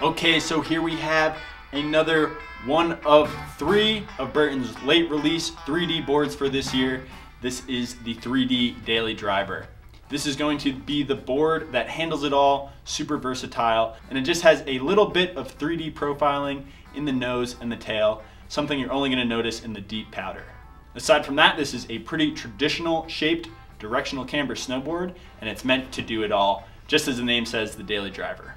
Okay, so here we have another one of 3 of Burton's late release 3D boards for this year. This is the 3D Daily Driver. This is going to be the board that handles it all, super versatile, and it just has a little bit of 3D profiling in the nose and the tail, something you're only going to notice in the deep powder. Aside from that, this is a pretty traditional shaped directional camber snowboard, and it's meant to do it all, just as the name says, the Daily Driver.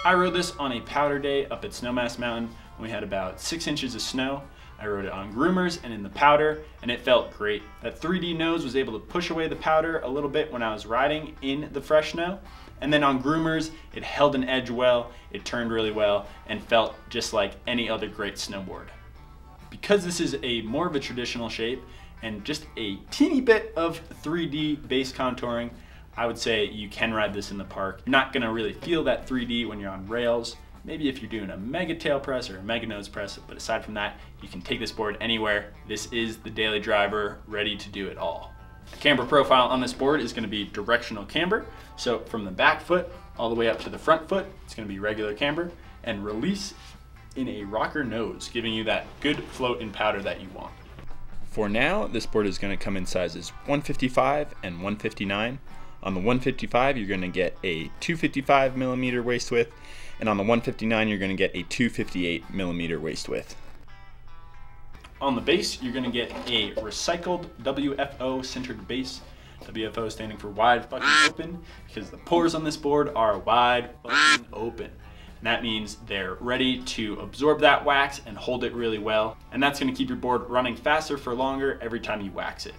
I rode this on a powder day up at Snowmass Mountain when we had about 6 inches of snow. I rode it on groomers and in the powder, and it felt great. That 3D nose was able to push away the powder a little bit when I was riding in the fresh snow. And then on groomers, it held an edge well, it turned really well, and felt just like any other great snowboard. Because this is a more of a traditional shape and just a teeny bit of 3D base contouring, I would say you can ride this in the park. You're not gonna really feel that 3D when you're on rails. Maybe if you're doing a mega tail press or a mega nose press, but aside from that, you can take this board anywhere. This is the Daily Driver, ready to do it all. The camber profile on this board is gonna be directional camber. So from the back foot all the way up to the front foot, it's gonna be regular camber, and release in a rocker nose, giving you that good float in powder that you want. For now, this board is gonna come in sizes 155 and 159. On the 155, you're gonna get a 255 millimeter waist width, and on the 159, you're gonna get a 258 millimeter waist width. On the base, you're gonna get a recycled WFO centered base. WFO standing for wide fucking open, because the pores on this board are wide fucking open. And that means they're ready to absorb that wax and hold it really well. And that's gonna keep your board running faster for longer every time you wax it.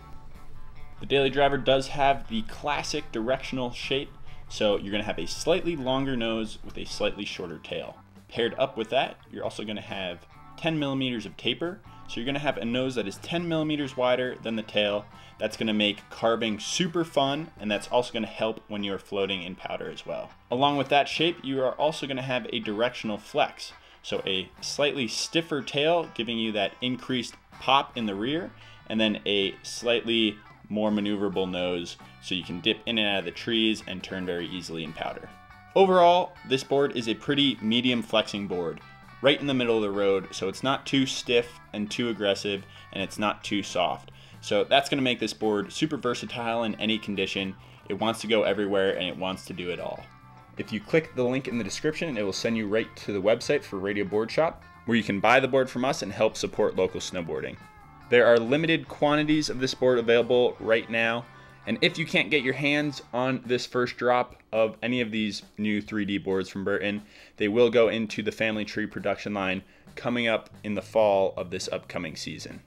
The Daily Driver does have the classic directional shape, so you're gonna have a slightly longer nose with a slightly shorter tail. Paired up with that, you're also gonna have 10 millimeters of taper, so you're gonna have a nose that is 10 millimeters wider than the tail. That's gonna make carving super fun, and that's also gonna help when you're floating in powder as well. Along with that shape, you are also gonna have a directional flex, so a slightly stiffer tail, giving you that increased pop in the rear, and then a slightly more maneuverable nose, so you can dip in and out of the trees and turn very easily in powder. Overall, this board is a pretty medium flexing board, right in the middle of the road, so it's not too stiff and too aggressive, and it's not too soft. So that's gonna make this board super versatile in any condition. It wants to go everywhere, and it wants to do it all. If you click the link in the description, it will send you right to the website for Radio Boardshop, where you can buy the board from us and help support local snowboarding. There are limited quantities of this board available right now, and if you can't get your hands on this first drop of any of these new 3D boards from Burton, they will go into the family tree production line coming up in the fall of this upcoming season.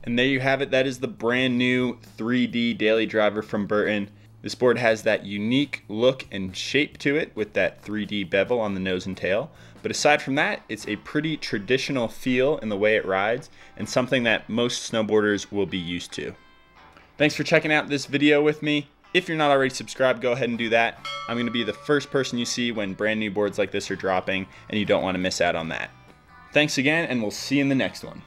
And there you have it. That is the brand new 3D Daily Driver from Burton. This board has that unique look and shape to it with that 3D bevel on the nose and tail. But aside from that, it's a pretty traditional feel in the way it rides, and something that most snowboarders will be used to. Thanks for checking out this video with me. If you're not already subscribed, go ahead and do that. I'm gonna be the first person you see when brand new boards like this are dropping, and you don't wanna miss out on that. Thanks again, and we'll see you in the next one.